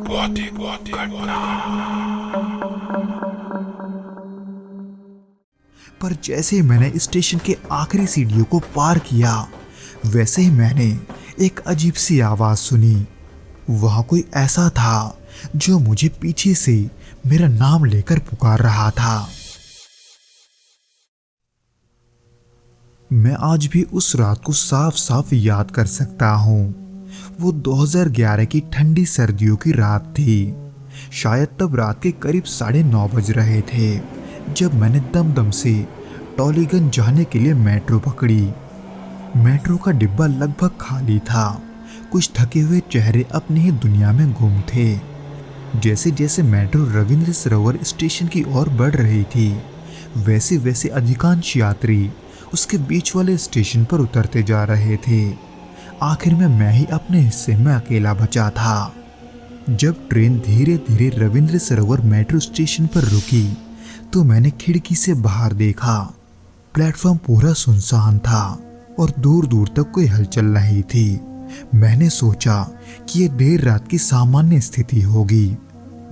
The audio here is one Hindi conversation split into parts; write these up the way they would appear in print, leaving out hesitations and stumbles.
घटना। पर जैसे ही मैंने स्टेशन के आखिरी सीढ़ियों को पार किया, वैसे ही मैंने एक अजीब सी आवाज सुनी। वहां कोई ऐसा था जो मुझे पीछे से मेरा नाम लेकर पुकार रहा था। मैं आज भी उस रात को साफ साफ याद कर सकता हूँ। वो 2011 की ठंडी सर्दियों की रात थी। शायद तब रात के करीब 9:30 बज रहे थे जब मैंने दमदम से टॉलीगंज जाने के लिए मेट्रो पकड़ी। मेट्रो का डिब्बा लगभग खाली था। कुछ थके हुए चेहरे अपनी ही दुनिया में गुम थे। जैसे जैसे मेट्रो रविंद्र सरोवर स्टेशन की ओर बढ़ रही थी, वैसे वैसे अधिकांश यात्री उसके बीच वाले स्टेशन पर उतरते जा रहे थे। आखिर में मैं ही अपने हिस्से में अकेला बचा था। जब ट्रेन धीरे धीरे रविंद्र सरोवर मेट्रो स्टेशन पर रुकी तो मैंने खिड़की से बाहर देखा। प्लेटफॉर्म पूरा सुनसान था और दूर दूर तक कोई हलचल नहीं थी। मैंने सोचा कि यह देर रात की सामान्य स्थिति होगी,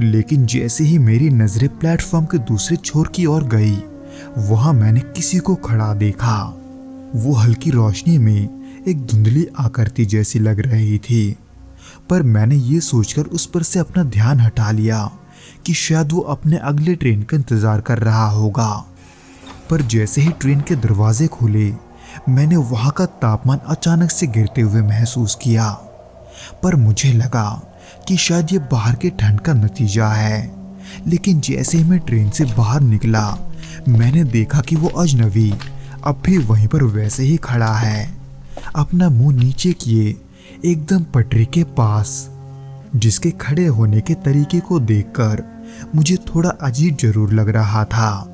लेकिन जैसे ही मेरी नजरें प्लेटफॉर्म के दूसरे छोर की ओर गई, वहां मैंने किसी को खड़ा देखा। वो हल्की रोशनी में एक धुंधली आकृति जैसी लग रही थी, पर मैंने ये सोचकर उस पर से अपना ध्यान हटा लिया कि शायद वो अपने अगले ट्रेन का इंतजार कर रहा होगा। पर जैसे ही ट्रेन के दरवाजे खुले, मैंने वहां का तापमान अचानक से गिरते हुए महसूस किया। पर मुझे लगा कि शायद ये बाहर के ठंड का नतीजा है। लेकिन जैसे ही मैं ट्रेन से बाहर निकला, मैंने देखा कि वो अजनबी अब भी वहीं पर वैसे ही खड़ा है, अपना मुंह नीचे किए एकदम पटरी के पास। जिसके खड़े होने के तरीके को देखकर मुझे थोड़ा अजीब जरूर लग रहा था,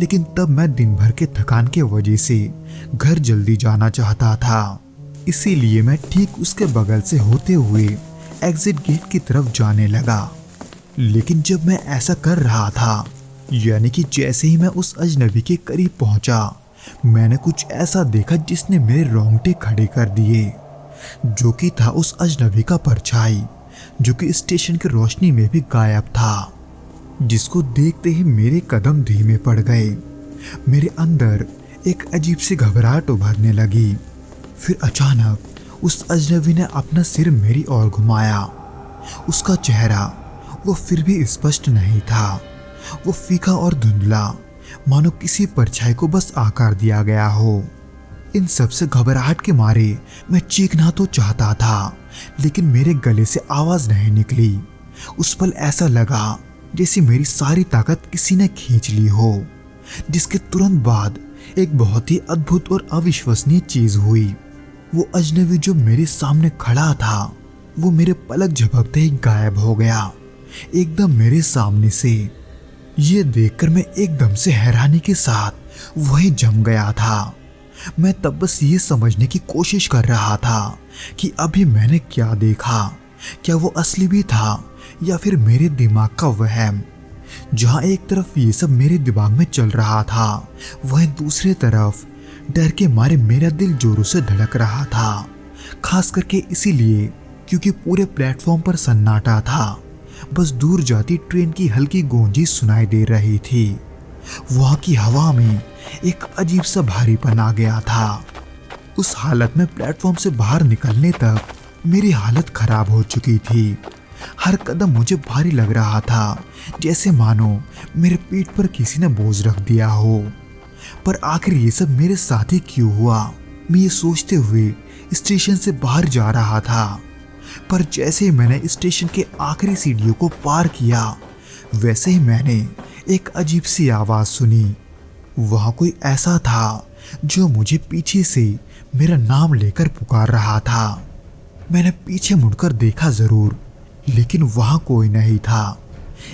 लेकिन तब मैं दिन भर के थकान के वजह से घर जल्दी जाना चाहता था। इसीलिए मैं ठीक उसके बगल से होते हुए एग्जिट गेट की तरफ जाने लगा। लेकिन जब मैं ऐसा कर रहा था, यानी कि जैसे ही मैं उस अजनबी के करीब पहुंचा, मैंने कुछ ऐसा देखा जिसने मेरे रोंगटे खड़े कर दिए। जो कि था उस अजनबी का परछाई, जो कि स्टेशन की रोशनी में भी गायब था। जिसको देखते ही मेरे कदम धीमे पड़ गए। मेरे अंदर एक अजीब सी घबराहट उभरने लगी। फिर अचानक उस अजनबी ने अपना सिर मेरी ओर घुमाया। उसका चेहरा वो फिर भी स्पष्ट नहीं था। वो फीका और धुंधला, मानो किसी परछाई को बस आकार दिया गया हो। इन सब से घबराहट के मारे मैं चीखना तो चाहता था, लेकिन मेरे गले से आवाज नहीं निकली। उस पल ऐसा लगा जैसे मेरी सारी ताकत किसी ने खींच ली हो। जिसके तुरंत बाद एक बहुत ही अद्भुत और अविश्वसनीय चीज हुई। वो अजनबी जो मेरे सामने खड़ा था, वो मेरे पलक झपकते ही गायब हो गया, एकदम मेरे सामने से। ये देखकर मैं एकदम से हैरानी के साथ वहीं जम गया था। मैं तब बस ये समझने की कोशिश कर रहा था कि अभी मैंने क्या देखा। क्या वो असली भी था या फिर मेरे दिमाग का वहम। जहां एक तरफ ये सब मेरे दिमाग में चल रहा था, वहीं दूसरी तरफ डर के मारे मेरा दिल जोरों से धड़क रहा था। खास करके इसीलिए क्योंकि पूरे प्लेटफॉर्म पर सन्नाटा था। बस दूर जाती ट्रेन की हल्की गूंजी सुनाई दे रही थी। वहां की हवा में एक अजीब सा भारीपन आ गया था। उस हालत में प्लेटफॉर्म से बाहर निकलने तक मेरी हालत खराब हो चुकी थी। हर कदम मुझे भारी लग रहा था, जैसे मानो मेरे पीठ पर किसी ने बोझ रख दिया हो। पर आखिर ये सब मेरे साथ ही क्यों हुआ, मैं ये सोचते हुए स्टेशन से बाहर जा रहा था। पर जैसे ही मैंने स्टेशन के आखिरी सीढ़ियों को पार किया, वैसे ही मैंने एक अजीब सी आवाज सुनी। वहां कोई ऐसा था जो मुझे पीछे से मेरा नाम लेकर पुकार रहा था। मैंने पीछे मुड़कर देखा जरूर, लेकिन वहां कोई नहीं था।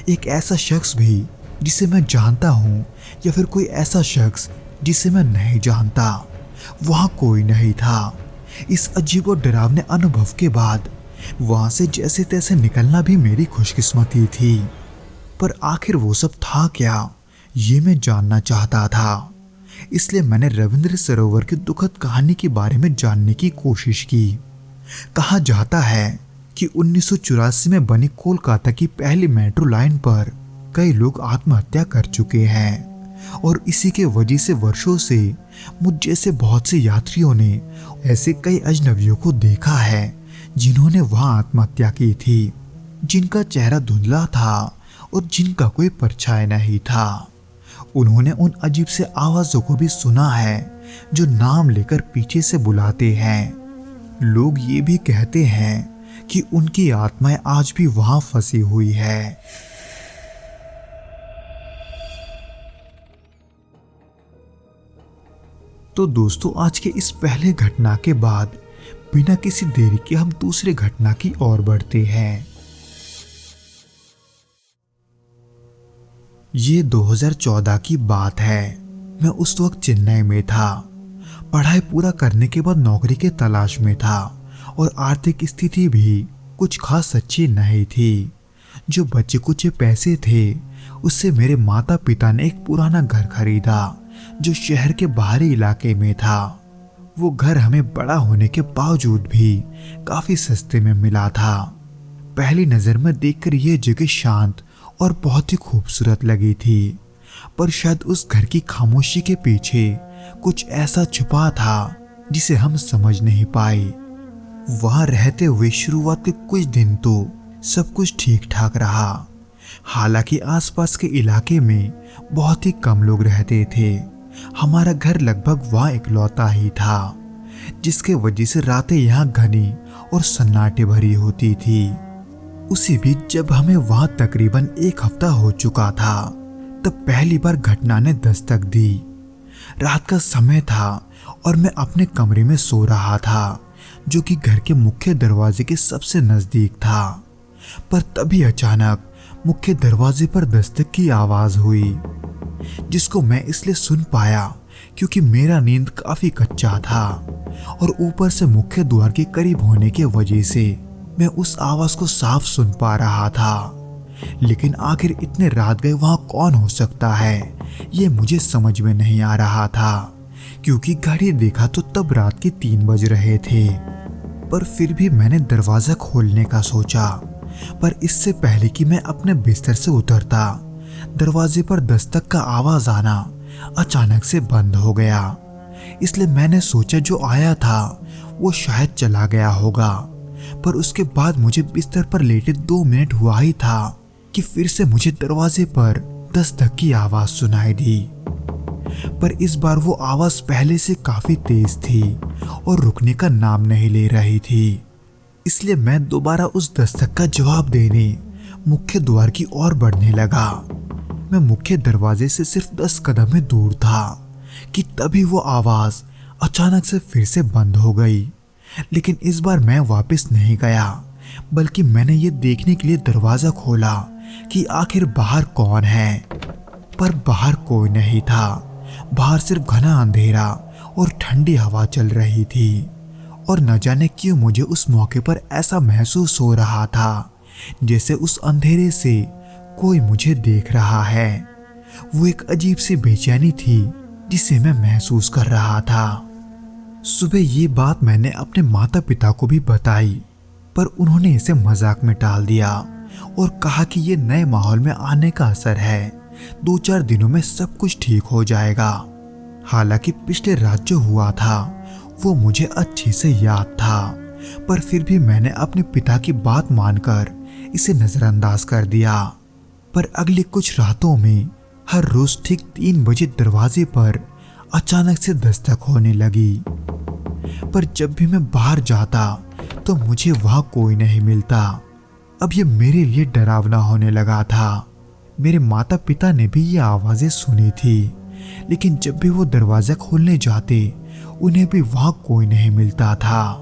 एक ऐसा शख्स भी जिसे मैं जानता हूं या फिर कोई ऐसा शख्स जिसे मैं नहीं जानता, वहां कोई नहीं था। इस अजीब और डरावने अनुभव के बाद वहां से जैसे तैसे निकलना भी मेरी खुशकिस्मती थी। पर आखिर वो सब था क्या, ये मैं जानना चाहता था। इसलिए मैंने रविंद्र सरोवर की दुखद कहानी के बारे में जानने की कोशिश की। कहा जाता है कि 1984 में बनी कोलकाता की पहली मेट्रो लाइन पर कई लोग आत्महत्या कर चुके हैं और इसी के वजह से वर्षों से मुझ जैसे बहुत से यात्रियों ने ऐसे कई अजनबियों को देखा है जिन्होंने वहां आत्महत्या की थी, जिनका चेहरा धुंधला था और जिनका कोई परछाई नहीं था। उन्होंने उन अजीब से आवाजों को भी सुना है जो नाम लेकर पीछे से बुलाते हैं। लोग ये भी कहते हैं कि उनकी आत्माएं आज भी वहां फंसी हुई है। तो दोस्तों, आज के इस पहले घटना के बाद बिना किसी देरी के हम दूसरे घटना की ओर बढ़ते हैं। ये 2014 की बात है। मैं उस वक्त चेन्नई में था। पढ़ाई पूरा करने के बाद नौकरी के तलाश में था और आर्थिक स्थिति भी कुछ खास अच्छी नहीं थी। जो बचे कुछ पैसे थे उससे मेरे माता पिता ने एक पुराना घर खरीदा जो शहर के बाहरी इलाके में था। वो घर हमें बड़ा होने के बावजूद भी काफी सस्ते में मिला था। पहली नजर में देखकर यह जगह शांत और बहुत ही खूबसूरत लगी थी, पर शायद उस घर की खामोशी के पीछे कुछ ऐसा छुपा था जिसे हम समझ नहीं पाए। वहां रहते हुए शुरुआत के कुछ दिन तो सब कुछ ठीक ठाक रहा। हालांकि आसपास के इलाके में बहुत ही कम लोग रहते थे। हमारा घर लगभग वहां इकलौता ही था, जिसके वजह से रातें यहाँ घनी और सन्नाटे भरी होती थी। उसी बीच जब हमें वहां तकरीबन एक हफ्ता हो चुका था, तब पहली बार घटना ने दस्तक दी। रात का समय था और मैं अपने कमरे में सो रहा था, जो कि घर के मुख्य दरवाजे के सबसे नजदीक था। पर तभी अचानक मुख्य दरवाजे पर दस्तक की आवाज हुई, जिसको मैं इसलिए सुन पाया क्योंकि मेरा नींद काफी कच्चा था और ऊपर से मुख्य द्वार के करीब होने की वजह से मैं उस आवाज को साफ सुन पा रहा था। लेकिन आखिर इतने रात गए वहां कौन हो सकता है, ये मुझे समझ में नहीं आ रहा था, क्योंकि घड़ी देखा तो तब रात के 3 बज रहे थे। पर फिर भी मैंने दरवाजा खोलने का सोचा, पर इससे पहले कि मैं अपने बिस्तर से उतरता, दरवाजे पर दस्तक का आवाज आना अचानक से बंद हो गया। इसलिए मैंने सोचा जो आया था वो शायद चला गया होगा। पर उसके बाद मुझे बिस्तर पर लेटे 2 मिनट हुआ ही था कि फिर से मुझे दरवाजे पर दस्तक की आवाज सुनाई दी। पर इस बार वो आवाज पहले से काफी तेज थी और रुकने का नाम नहीं ले रही थी। इसलिए मैं दोबारा उस दस्तक का जवाब देने मुख्य द्वार की ओर बढ़ने लगा। मैं मुख्य दरवाजे से सिर्फ 10 कदम में दूर था कि तभी वो आवाज अचानक से फिर से बंद हो गई। लेकिन इस बार मैं वापस नहीं गया, बल्कि मैंने ये देखने के लिए दरवाजा खोला कि आखिर बाहर कौन है। पर बाहर कोई नहीं था। बाहर सिर्फ घना अंधेरा और ठंडी हवा चल रही थी। और न जाने क्यों मुझे उस मौके पर ऐसा महसूस हो रहा था जैसे उस अंधेरे से कोई मुझे देख रहा है। वो एक अजीब सी बेचैनी थी जिसे मैं महसूस कर रहा था। सुबह ये बात मैंने अपने माता पिता को भी बताई, पर उन्होंने इसे मजाक में टाल दिया और कहा कि ये नए माहौल में आने का असर है, 2-4 दिनों में सब कुछ ठीक हो जाएगा। हालांकि पिछले रात जो हुआ था वो मुझे अच्छे से याद था, पर फिर भी मैंने अपने पिता की बात मानकर इसे नजरअंदाज कर दिया। पर अगली कुछ रातों में हर रोज ठीक 3 बजे दरवाजे पर अचानक से दस्तक होने लगी। पर जब भी मैं बाहर जाता तो मुझे वहां कोई नहीं मिलता। अब ये मेरे लिए डरावना होने लगा था। मेरे माता पिता ने भी ये आवाजें सुनी थी, लेकिन जब भी वो दरवाजा खोलने जाते उन्हें भी वहां कोई नहीं मिलता था।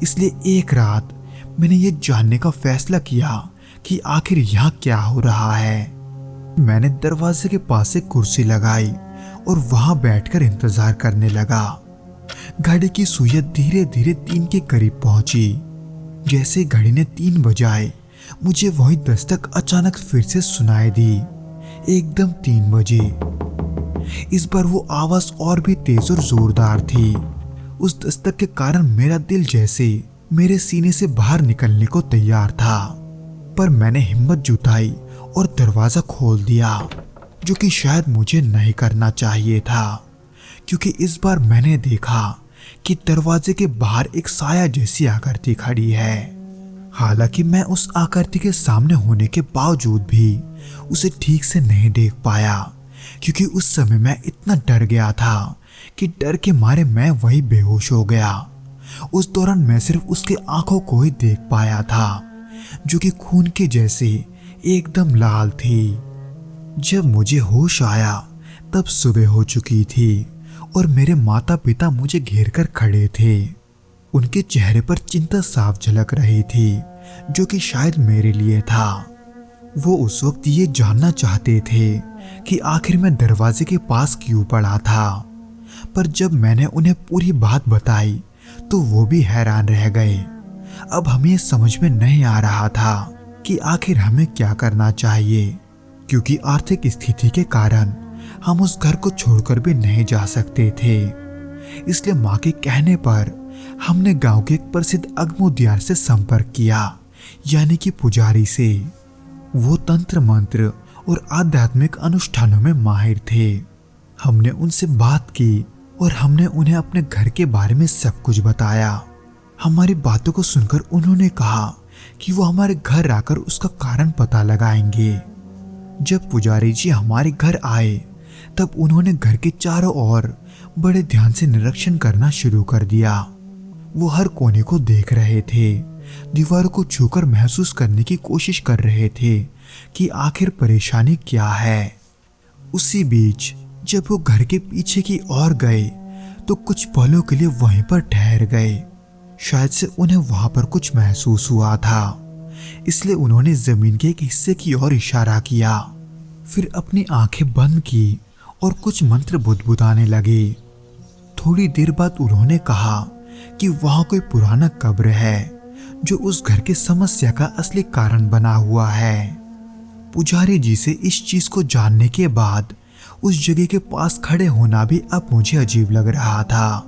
इसलिए एक रात मैंने ये जानने का फैसला किया कि आखिर यहाँ क्या हो रहा है। मैंने दरवाजे के पास एक कुर्सी लगाई और वहां बैठकर इंतजार करने लगा। घड़ी की सुइयां धीरे धीरे 3 के करीब पहुंची। जैसे घड़ी ने 3 बजाए, मुझे वही दस्तक अचानक फिर से सुनाई दी, एकदम 3 बजे। इस बार वो आवाज और भी तेज और जोरदार थी। उस दस्तक के कारण मेरा दिल जैसे मेरे सीने से बाहर निकलने को तैयार था, पर मैंने हिम्मत जुटाई और दरवाजा खोल दिया, जो कि शायद मुझे नहीं करना चाहिए था, क्योंकि इस बार मैंने देखा कि दरवाजे के बाहर एक साया जैसी आकृति खड़ी है। हालांकि मैं उस आकृति के सामने होने के बावजूद भी उसे ठीक से नहीं देख पाया, क्योंकि उस समय मैं इतना डर गया था कि डर के मारे मैं वही बेहोश हो गया। उस दौरान मैं सिर्फ उसके आंखों को ही देख पाया था, जो कि खून के जैसे एकदम लाल थी। जब मुझे होश आया तब सुबह हो चुकी थी और मेरे माता पिता मुझे घेर कर खड़े थे। उनके चेहरे पर चिंता साफ झलक रही थी, जो कि शायद मेरे लिए था। वो उस वक्त ये जानना चाहते थे कि आखिर मैं दरवाजे के पास क्यों पड़ा था, पर जब मैंने उन्हें पूरी बात बताई तो वो भी हैरान रह गए। अब हमें समझ में नहीं आ रहा था कि आखिर हमें क्या करना चाहिए, क्योंकि आर्थिक स्थिति के कारण हम उस घर को छोड़कर भी नहीं जा सकते थे। इसलिए माँ के कहने पर हमने गांव के एक प्रसिद्ध अग्मोद्यार से संपर्क किया, यानी कि पुजारी से। वो तंत्र मंत्र और आध्यात्मिक अनुष्ठानों में माहिर थे। हमने उनसे बात की और हमने उन्हें अपने घर के बारे में सब कुछ बताया। हमारी बातों को सुनकर उन्होंने कहा कि वो हमारे घर आकर उसका कारण पता लगाएंगे। जब पुजारी जी हमारे घर आए तब उन्होंने घर के चारों ओर बड़े ध्यान से निरीक्षण करना शुरू कर दिया। वो हर कोने को देख रहे थे, दीवारों को छूकर महसूस करने की कोशिश कर रहे थे कि आखिर परेशानी क्या है। उसी बीच जब वो घर के पीछे की ओर गए तो कुछ पलों के लिए वहीं पर ठहर गए। शायद से उन्हें वहां पर कुछ महसूस हुआ था, इसलिए उन्होंने जमीन के एक हिस्से की ओर इशारा किया, फिर अपनी आंखें बंद की और कुछ मंत्र बुदबुदाने लगे। थोड़ी देर बाद उन्होंने कहा कि वहां कोई पुराना कब्र है जो उस घर की समस्या का असली कारण बना हुआ है। पुजारी जी से इस चीज को जानने के बाद उस जगह के पास खड़े होना भी अब मुझे अजीब लग रहा था,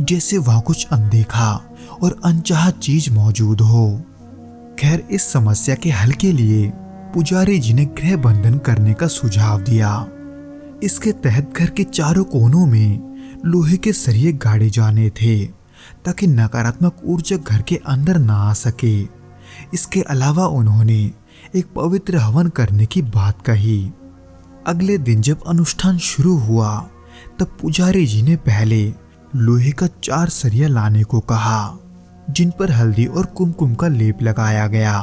जैसे वहां कुछ अनदेखा और अनचाहा चीज मौजूद हो। खैर, इस समस्या के हल के लिए पुजारी जी ने गृह बंधन करने का सुझाव दिया। इसके तहत घर के चारों कोनों में लोहे के सरिये गाड़े जाने थे, ताकि नकारात्मक ऊर्जा घर के अंदर ना आ सके। इसके अलावा उन्होंने एक पवित्र हवन करने की बात कही। अगले दिन जब अनुष्ठान शुरू हुआ तब पुजारी जी ने पहले लोहे का 4 सरिया लाने को कहा, जिन पर हल्दी और कुमकुम का लेप लगाया गया।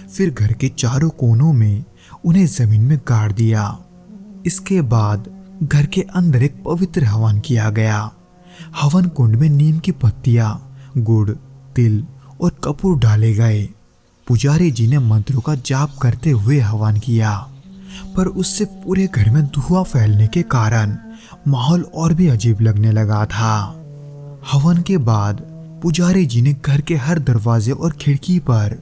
फिर घर के चारों कोनों में उन्हें जमीन में गाड़ दिया। इसके बाद घर के अंदर एक पवित्र हवन किया गया। हवन कुंड में नीम की पत्तियां, गुड़, तिल और कपूर डाले गए। पुजारी जी ने मंत्रों का जाप करते हुए हवन किया, पर उससे पूरे घर में धुआं फैलने के कारण माहौल और भी अजीब लगने लगा था। हवन के बाद पुजारी जी ने घर के हर दरवाजे और खिड़की पर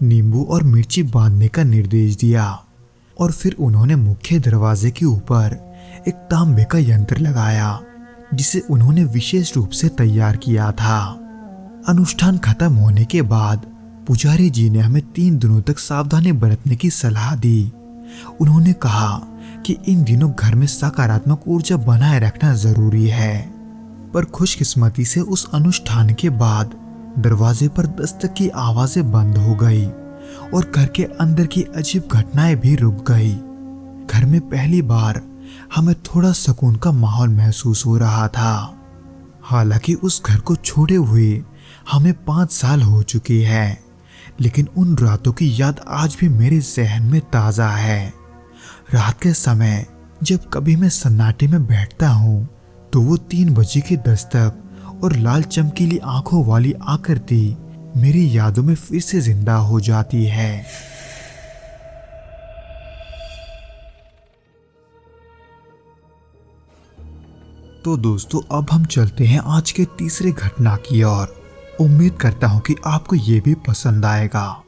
नींबू और मिर्ची बांधने का निर्देश दिया, और फिर उन्होंने मुख्य दरवाजे के ऊपर एक तांबे का यंत्र लगाया, जिसे उन्होंने विशेष रूप से तैयार किया था। अनुष्ठान खत्म होने के बाद पुजारी जी ने हमें 3 दिनों तक सावधानी बरतने की सलाह दी। उन्होंने कहा कि इन दिनों घर में सकारात्मक ऊर्जा बनाए रखना जरूरी है। पर खुशकिस्मती से उस अनुष्ठान के बाद दरवाजे पर दस्तक की आवाजें बंद हो गई और घर के अंदर की अजीब घटनाएं भी रुक गई। घर में पहली बार हमें थोड़ा सुकून का माहौल महसूस हो रहा था। हालांकि उस घर को छोड़े हुए हमें 5 साल हो चुके हैं, लेकिन उन रातों की याद आज भी मेरे जहन में ताजा है। रात के समय जब कभी मैं सन्नाटे में बैठता हूँ तो वो 3 बजे की दस्तक और लाल चमकीली आंखों वाली आकृति मेरी यादों में फिर से जिंदा हो जाती है। तो दोस्तों, अब हम चलते हैं आज के तीसरे घटना की ओर। उम्मीद करता हूं कि आपको ये भी पसंद आएगा।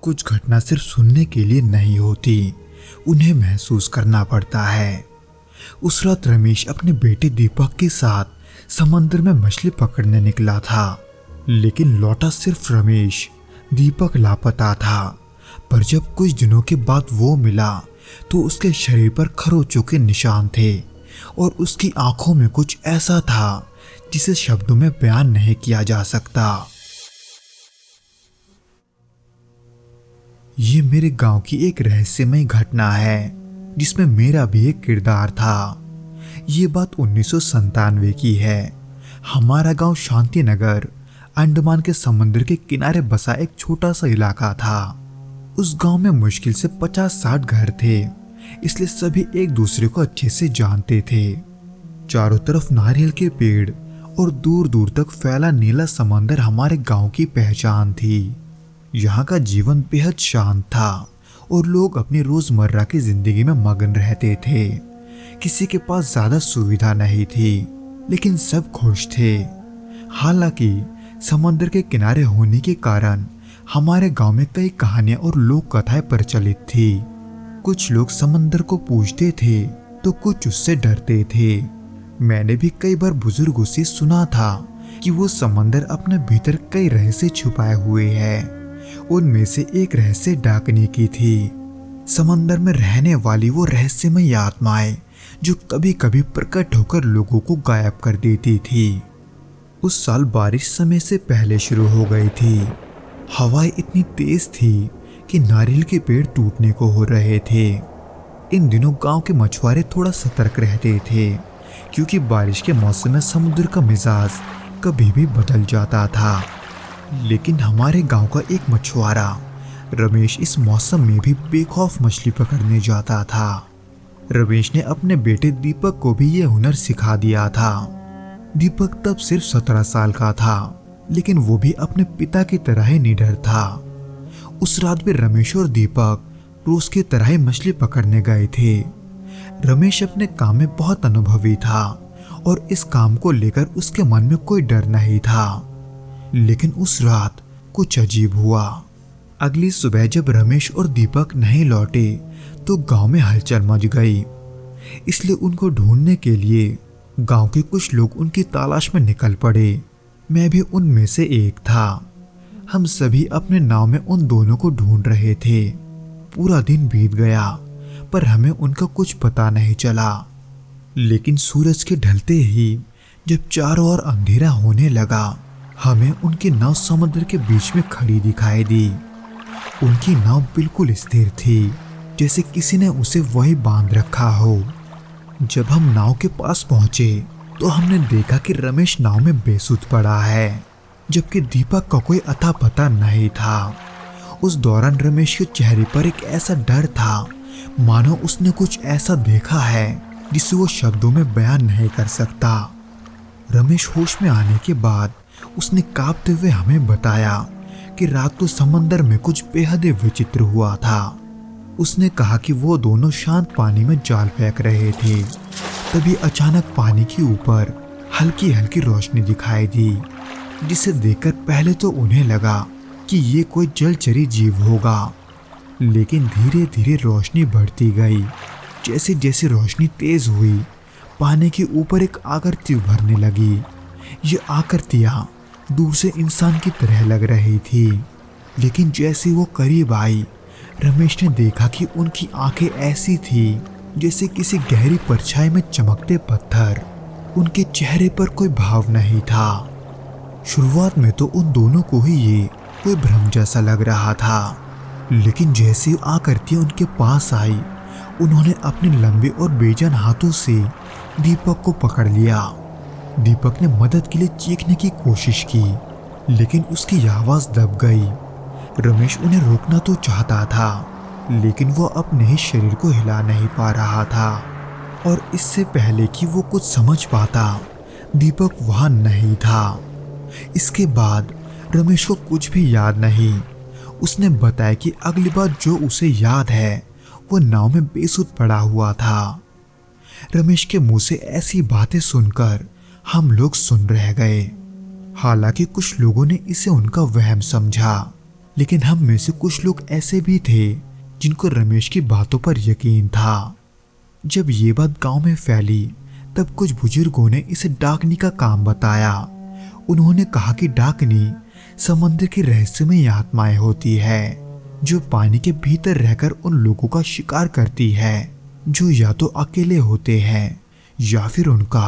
कुछ घटना सिर्फ सुनने के लिए नहीं होती, उन्हें महसूस करना पड़ता है। उस रात रमेश अपने बेटे दीपक के साथ समंदर में मछली पकड़ने निकला था, लेकिन लौटा सिर्फ रमेश। दीपक लापता था, पर जब कुछ दिनों के बाद वो मिला तो उसके शरीर पर खरोंचों के निशान थे और उसकी आंखों में कुछ ऐसा था जिसे शब्दों में बयान नहीं किया जा सकता। ये मेरे गांव की एक रहस्यमय घटना है जिसमें मेरा भी एक किरदार था। ये बात 1997 की है। हमारा गांव शांतिनगर अंडमान के समुद्र के किनारे बसा एक छोटा सा इलाका था। उस गांव में मुश्किल से 50-60 घर थे, इसलिए सभी एक दूसरे को अच्छे से जानते थे। चारों तरफ नारियल के पेड़ और दूर दूर तक फैला नीला समंदर हमारे गांव की पहचान थी। यहाँ का जीवन बेहद शांत था और लोग अपनी रोजमर्रा की जिंदगी में मगन रहते थे। किसी के पास ज्यादा सुविधा नहीं थी, लेकिन सब खुश थे। हालांकि समंदर के किनारे होने के कारण हमारे गांव में कई कहानियां और लोक कथाएं प्रचलित थी। कुछ लोग समंदर को पूजते थे तो कुछ उससे डरते थे। मैंने भी कई बार बुजुर्गों से सुना था कि वो समंदर अपने भीतर कई रहस्य छुपाए हुए है। उनमें से एक रहस्य डाकनी की थी। समंदर में रहने वाली वो रहस्यमय आत्माएं जो कभी कभी प्रकट होकर लोगों को गायब कर देती थी। उस साल बारिश समय से पहले शुरू हो गई थी। हवाएं इतनी तेज थी कि नारियल के पेड़ टूटने को हो रहे थे। इन दिनों गांव के मछुआरे थोड़ा सतर्क रहते थे, क्योंकि बारिश के मौसम में समुद्र का मिजाज कभी भी बदल जाता था। लेकिन हमारे गांव का एक मछुआरा रमेश इस मौसम में भी बेखौफ मछली पकड़ने जाता था। रमेश ने अपने बेटे दीपक को भी ये हुनर सिखा दिया था। दीपक तब सिर्फ 17 साल का था, लेकिन वो भी अपने पिता की तरह ही निडर था। उस रात भी रमेश और दीपक रोज की तरह ही मछली पकड़ने गए थे। रमेश अपने काम में बहुत अनुभवी था और इस काम को लेकर उसके मन में कोई डर नहीं था। लेकिन उस रात कुछ अजीब हुआ। अगली सुबह जब रमेश और दीपक नहीं लौटे तो गांव में हलचल मच गई। इसलिए उनको ढूंढने के लिए गांव के कुछ लोग उनकी तलाश में निकल पड़े। मैं भी उनमें से एक था। हम सभी अपने नाव में उन दोनों को ढूंढ रहे थे। पूरा दिन बीत गया, पर हमें उनका कुछ पता नहीं चला। लेकिन सूरज के ढलते ही जब चारों ओर अंधेरा होने लगा, हमें उनकी नाव समुद्र के बीच में खड़ी दिखाई दी। उनकी नाव बिल्कुल स्थिर थी, जैसे किसी ने उसे वही बांध रखा हो। जब हम नाव के पास पहुंचे तो हमने देखा कि रमेश नाव में बेसुध पड़ा है, जबकि दीपक का कोई अता पता नहीं था। उस दौरान रमेश के चेहरे पर एक ऐसा डर था मानो उसने कुछ ऐसा देखा है जिसे वो शब्दों में बयान नहीं कर सकता। रमेश होश में आने के बाद उसने कांपते हुए हमें बताया कि रात को समंदर में कुछ बेहद विचित्र हुआ था। उसने कहा कि वो दोनों शांत पानी में जाल फेंक रहे थे। तभी अचानक पानी के ऊपर हल्की हल्की रोशनी दिखाई दी, जिसे देखकर पहले तो उन्हें लगा कि ये कोई जलचरी जीव होगा। लेकिन धीरे धीरे रोशनी बढ़ती गई। जैसे जैसे रोशनी तेज हुई, पानी के ऊपर एक आकृति उभरने लगी। ये आकृतियां दूर से इंसान की तरह लग रही थी, लेकिन जैसे वो करीब आई, रमेश ने देखा कि उनकी आंखें ऐसी थी जैसे किसी गहरी परछाई में चमकते पत्थर। उनके चेहरे पर कोई भाव नहीं था। शुरुआत में तो उन दोनों को ही ये कोई भ्रम जैसा लग रहा था, लेकिन जैसे आकृति उनके पास आई, उन्होंने अपने लंबे और बेजान हाथों से दीपक को पकड़ लिया। दीपक ने मदद के लिए चीखने की कोशिश की, लेकिन उसकी आवाज दब गई। रमेश उन्हें रोकना तो चाहता था, लेकिन वो अपने ही शरीर को हिला नहीं पा रहा था। और इससे पहले कि वो कुछ समझ पाता, दीपक वहां नहीं था। इसके बाद रमेश को कुछ भी याद नहीं। उसने बताया कि अगली बार जो उसे याद है वो नाव में बेसुध पड़ा हुआ था। रमेश के मुंह से ऐसी बातें सुनकर हम लोग सुन रह गए। हालांकि कुछ लोगों ने इसे उनका वहम समझा, लेकिन हम में से कुछ लोग ऐसे भी थे जिनको रमेश की बातों पर यकीन था। जब ये बात गांव में फैली तब कुछ बुजुर्गों ने इसे डाकनी का काम बताया। उन्होंने कहा कि डाकनी समंदर की रहस्यमय आत्माएं होती है जो पानी के भीतर रहकर उन लोगों का शिकार करती है जो या तो अकेले होते हैं या फिर उनका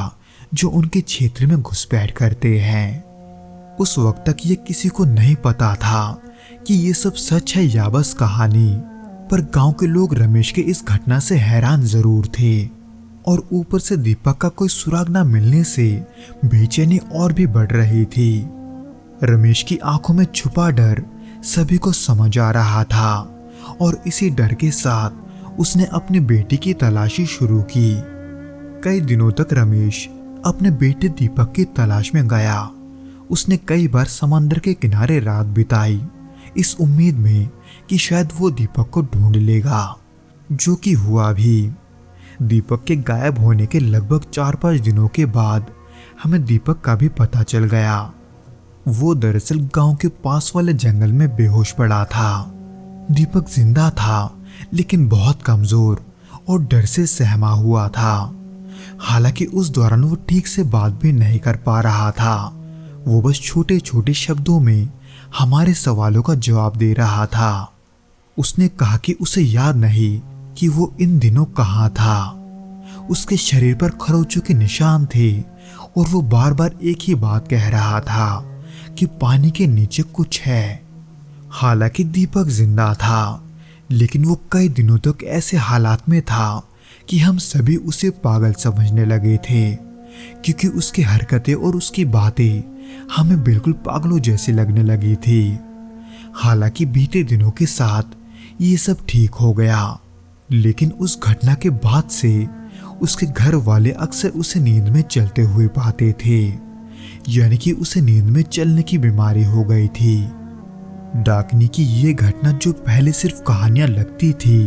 जो उनके क्षेत्र में घुसपैठ करते हैं। उस वक्त तक ये किसी को नहीं पता था कि ये सब सच है या बस कहानी, पर गांव के लोग रमेश के इस घटना से हैरान जरूर थे और ऊपर से दीपक का कोई सुराग न मिलने से बेचैनी और भी बढ़ रही थी। रमेश की आंखों में छुपा डर सभी को समझ आ रहा था और इसी डर के साथ उसने अपनी बेटी की तलाशी शुरू की। कई दिनों तक रमेश अपने बेटे दीपक की तलाश में गया। उसने कई बार समंदर के किनारे रात बिताई इस उम्मीद में कि शायद वो दीपक को ढूंढ लेगा, जो कि हुआ भी। दीपक के गायब होने के लगभग 4-5 दिनों के बाद हमें दीपक का भी पता चल गया। वो दरअसल गांव के पास वाले जंगल में बेहोश पड़ा था। दीपक जिंदा था लेकिन बहुत कमजोर और डर से सहमा हुआ था। हालांकि उस दौरान वो ठीक से बात भी नहीं कर पा रहा था। वो बस छोटे छोटे शब्दों में हमारे सवालों का जवाब दे रहा था। उसने कहा कि उसे याद नहीं कि वो इन दिनों कहाँ था। उसके शरीर पर खरोंचों के निशान थे और वो बार बार एक ही बात कह रहा था कि पानी के नीचे कुछ है। हालांकि दीपक जिंदा था लेकिन वो कई दिनों तक ऐसे हालात में था कि हम सभी उसे पागल समझने लगे थे, क्योंकि उसकी हरकतें और उसकी बातें हमें बिल्कुल पागलों जैसी लगने लगी थी। हालांकि बीते दिनों के साथ ये सब ठीक हो गया, लेकिन उस घटना के बाद से उसके घर वाले अक्सर उसे नींद में चलते हुए पाते थे, यानी कि उसे नींद में चलने की बीमारी हो गई थी। डाकनी की ये घटना जो पहले सिर्फ कहानियां लगती थी,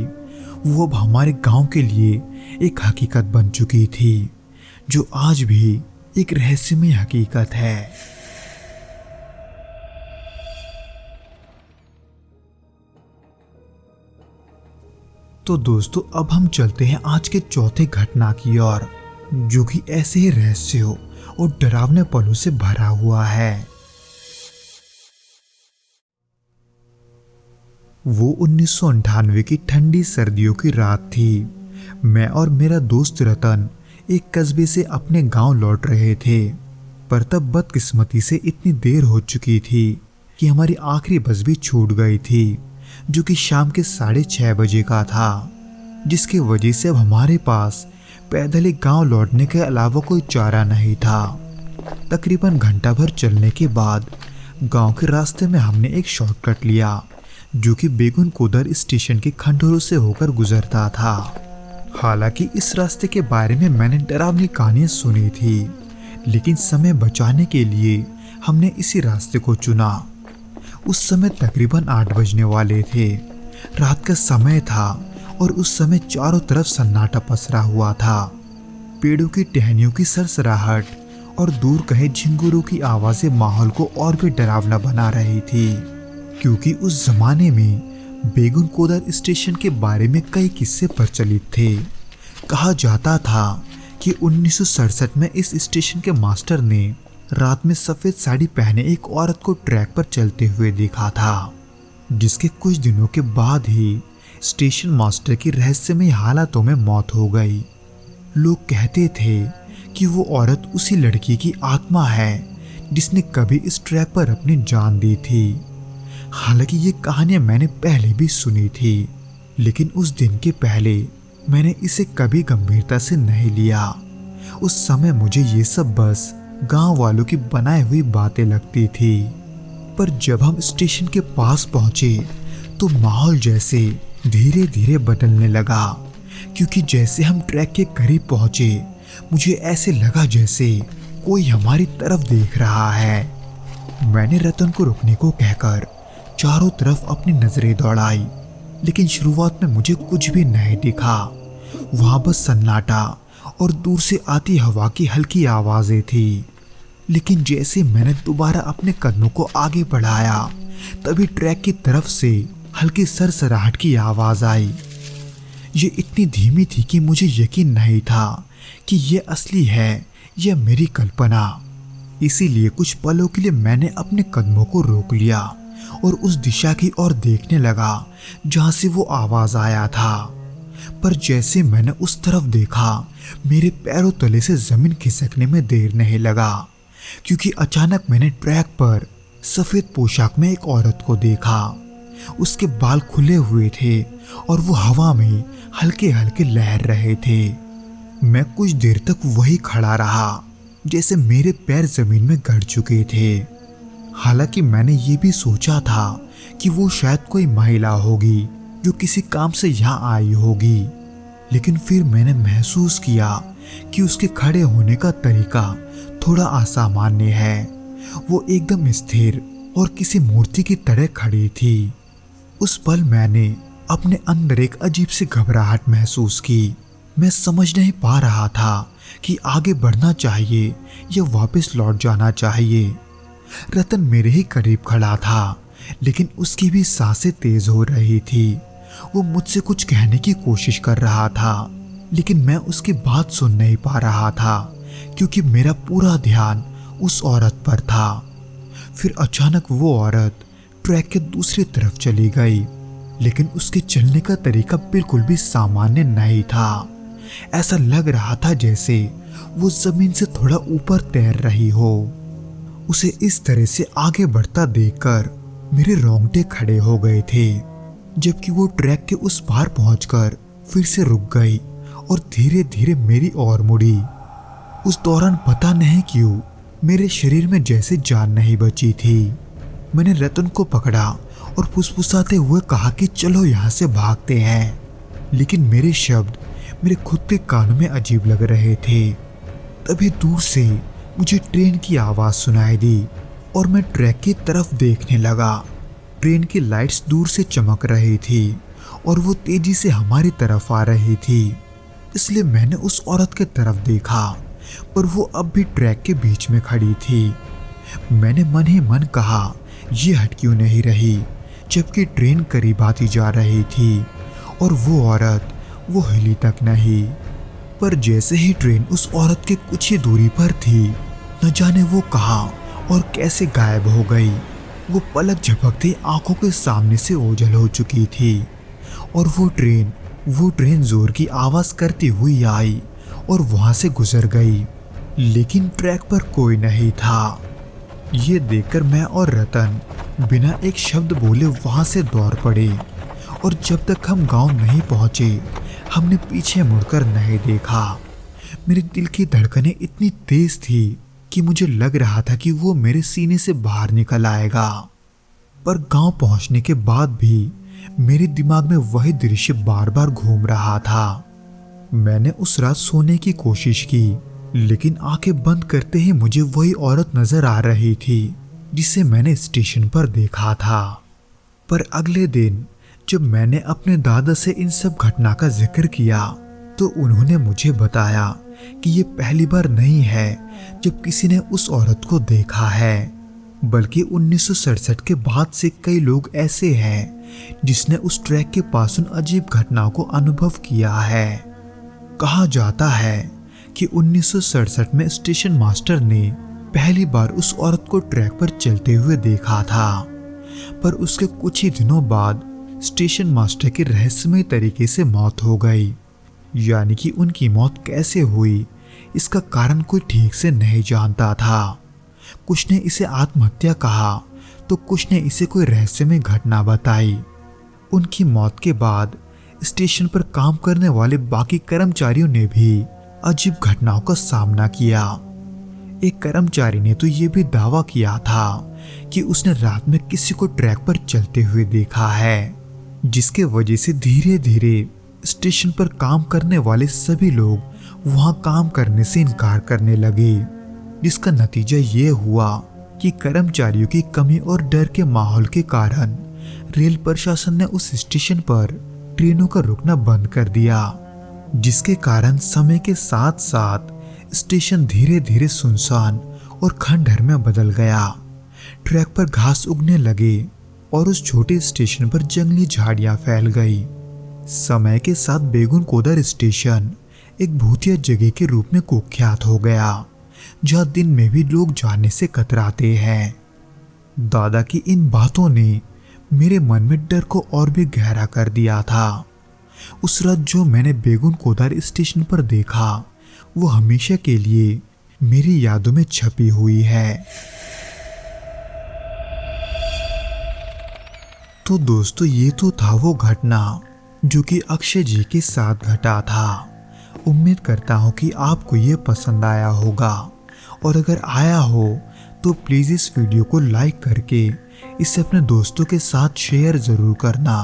वो अब हमारे गांव के लिए एक हकीकत बन चुकी थी, जो आज भी एक रहस्यमय हकीकत है। तो दोस्तों, अब हम चलते हैं आज के चौथे घटना की ओर, जो कि ऐसे ही रहस्यों और डरावने पलों से भरा हुआ है। वो 1998 की ठंडी सर्दियों की रात थी। मैं और मेरा दोस्त रतन एक कस्बे से अपने गांव लौट रहे थे, पर तब बदकिस्मती से इतनी देर हो चुकी थी कि हमारी आखिरी बस भी छूट गई थी, जो कि शाम के 6:30 बजे का था, जिसकी वजह से अब हमारे पास पैदल ही गांव लौटने के अलावा कोई चारा नहीं था। तकरीबन घंटा भर चलने के बाद गांव के रास्ते में हमने एक शॉर्टकट लिया, जो कि बेगुन कोदर स्टेशन के खंडोरों से होकर गुजरता था। हालांकि इस रास्ते के बारे में मैंने डरावनी कहानियां सुनी थी, लेकिन समय बचाने के लिए हमने इसी रास्ते को चुना। उस समय तकरीबन 8 बजने वाले थे। रात का समय था और उस समय चारों तरफ सन्नाटा पसरा हुआ था। पेड़ों की टहनियों की सरसराहट और दूर कहीं झिंगुरों की आवाजें माहौल को और भी डरावना बना रही थी, क्योंकि उस जमाने में बेगुन कोदर स्टेशन के बारे में कई किस्से प्रचलित थे। कहा जाता था कि 1967 में इस स्टेशन के मास्टर ने रात में सफेद साड़ी पहने एक औरत को ट्रैक पर चलते हुए देखा था, जिसके कुछ दिनों के बाद ही स्टेशन मास्टर की रहस्यमय हालातों में मौत हो गई। लोग कहते थे कि वो औरत उसी लड़की की आत्मा है जिसने कभी इस ट्रैक पर अपनी जान दी थी। हालांकि ये कहानियां मैंने पहले भी सुनी थी, लेकिन उस दिन के पहले मैंने इसे कभी गंभीरता से नहीं लिया। उस समय मुझे ये सब बस गांव वालों की बनाई हुई बातें लगती थी। पर जब हम स्टेशन के पास पहुंचे तो माहौल जैसे धीरे धीरे बदलने लगा, क्योंकि जैसे हम ट्रैक के करीब पहुंचे मुझे ऐसे लगा जैसे कोई हमारी तरफ देख रहा है। मैंने रतन को रुकने को कहकर चारों तरफ अपनी नजरें दौड़ाई, लेकिन शुरुआत में मुझे कुछ भी नहीं दिखा। वहां बस सन्नाटा और दूर से आती हवा की हल्की आवाजें थी। लेकिन जैसे मैंने दोबारा अपने कदमों को आगे बढ़ाया, तभी ट्रैक की तरफ से हल्की सरसराहट की आवाज आई। ये इतनी धीमी थी कि मुझे यकीन नहीं था कि ये असली है या मेरी कल्पना। इसीलिए कुछ पलों के लिए मैंने अपने कदमों को रोक लिया और उस दिशा की ओर देखने लगा जहां से वो आवाज आया था। पर जैसे मैंने उस तरफ देखा, मेरे पैरों तले से जमीन खिसकने में देर नहीं लगा, क्योंकि अचानक मैंने ट्रैक पर सफेद पोशाक में एक औरत को देखा। उसके बाल खुले हुए थे और वो हवा में हल्के हल्के लहर रहे थे। मैं कुछ देर तक वही खड़ा रहा, जैसे मेरे पैर जमीन में गड़ चुके थे। हालांकि मैंने ये भी सोचा था कि वो शायद कोई महिला होगी जो किसी काम से यहाँ आई होगी, लेकिन फिर मैंने महसूस किया कि उसके खड़े होने का तरीका थोड़ा असामान्य है। वो एकदम स्थिर और किसी मूर्ति की तरह खड़ी थी। उस पल मैंने अपने अंदर एक अजीब सी घबराहट महसूस की। मैं समझ नहीं पा रहा था कि आगे बढ़ना चाहिए या वापस लौट जाना चाहिए। रतन मेरे ही करीब खड़ा था, लेकिन उसकी भी सांसें तेज हो रही थी। वो मुझसे कुछ कहने की कोशिश कर रहा था, लेकिन मैं उसकी बात सुन नहीं पा रहा था, क्योंकि मेरा पूरा ध्यान उस औरत पर था। फिर अचानक वो औरत ट्रैक के दूसरी तरफ चली गई, लेकिन उसके चलने का तरीका बिल्कुल भी सामान्य नहीं था। ऐसा लग रहा था जैसे वो जमीन से थोड़ा ऊपर तैर रही हो। उसे इस तरह से आगे बढ़ता देखकर मेरे रोंगटे खड़े हो गए थे, जबकि वो ट्रैक के उस पार पहुंचकर फिर से रुक गई और धीरे धीरे मेरी ओर मुड़ी। उस दौरान पता नहीं क्यों मेरे शरीर में जैसे जान नहीं बची थी। मैंने रतन को पकड़ा और फुसफुसाते हुए कहा कि चलो यहाँ से भागते हैं, लेकिन मेरे शब्द मेरे खुद के कानों में अजीब लग रहे थे। तभी दूर से मुझे ट्रेन की आवाज़ सुनाई दी और मैं ट्रैक की तरफ देखने लगा। ट्रेन की लाइट्स दूर से चमक रही थी और वो तेजी से हमारी तरफ आ रही थी, इसलिए मैंने उस औरत के तरफ देखा, पर वो अब भी ट्रैक के बीच में खड़ी थी। मैंने मन ही मन कहा, ये हट क्यों नहीं रही, जबकि ट्रेन करीब आती जा रही थी और वो औरत वो हिली तक नहीं। पर जैसे ही ट्रेन उस औरत के कुछ ही दूरी पर थी, न जाने वो कहाँ और कैसे गायब हो गई। वो पलक झपकते आंखों के सामने से ओझल हो चुकी थी और वो ट्रेन जोर की आवाज करती हुई आई और वहां से गुजर गई, लेकिन ट्रैक पर कोई नहीं था। ये देखकर मैं और रतन बिना एक शब्द बोले वहां से दौड़ पड़े और जब तक हम गांव नहीं पहुंचे हमने पीछे मुड़कर नहीं देखा। मेरे दिल की धड़कनें इतनी तेज थी कि मुझे लग रहा था कि वो मेरे सीने से बाहर निकल आएगा। पर गांव पहुंचने के बाद भी मेरे दिमाग में वही दृश्य बार बार घूम रहा था। मैंने उस रात सोने की कोशिश की, लेकिन आंखें बंद करते ही मुझे वही औरत नजर आ रही थी जिसे मैंने स्टेशन पर देखा था। पर अगले दिन जब मैंने अपने दादा से इन सब घटना का जिक्र किया तो उन्होंने मुझे बताया कि ये पहली बार नहीं है जब किसी ने उस औरत को देखा है, बल्कि 1967 के बाद से कई लोग ऐसे हैं जिसने उस ट्रैक के पास उन अजीब घटनाओं को अनुभव किया है। कहा जाता है कि 1967 में स्टेशन मास्टर ने पहली बार उस औरत को ट्रैक पर चलते हुए देखा था, पर उसके कुछ ही दिनों बाद स्टेशन मास्टर की रहस्यमय तरीके से मौत हो गई। यानी कि उनकी मौत कैसे हुई इसका कारण कोई ठीक से नहीं जानता था। कुछ ने इसे आत्महत्या कहा तो कुछ ने इसे कोई रहस्यमय घटना बताई। उनकी मौत के बाद स्टेशन पर काम करने वाले बाकी कर्मचारियों ने भी अजीब घटनाओं का सामना किया। एक कर्मचारी ने तो ये भी दावा किया था कि उसने रात में किसी को ट्रैक पर चलते हुए देखा है, जिसके वजह से धीरे धीरे स्टेशन पर काम करने वाले सभी लोग वहां काम करने से इनकार करने लगे, जिसका नतीजा ये हुआ कि कर्मचारियों की कमी और डर के माहौल के कारण रेल प्रशासन ने उस स्टेशन पर ट्रेनों का रुकना बंद कर दिया, जिसके कारण समय के साथ साथ स्टेशन धीरे धीरे सुनसान और खंडहर में बदल गया। ट्रैक पर घास उगने लगे और उस छोटे स्टेशन पर जंगली झाड़ियां फैल गई। समय के साथ बेगुन कोदर स्टेशन एक भूतिया जगह के रूप में कुख्यात हो गया, जहां दिन में भी लोग जाने से कतराते हैं। दादा की इन बातों ने मेरे मन में डर को और भी गहरा कर दिया था। उस रात जो मैंने बेगुन कोदर स्टेशन पर देखा, वो हमेशा के लिए मेरी यादों में छपी हुई है। तो दोस्तों, ये तो था वो घटना जो कि अक्षय जी के साथ घटा था। उम्मीद करता हूँ कि आपको ये पसंद आया होगा, और अगर आया हो तो प्लीज़ इस वीडियो को लाइक करके इसे अपने दोस्तों के साथ शेयर ज़रूर करना।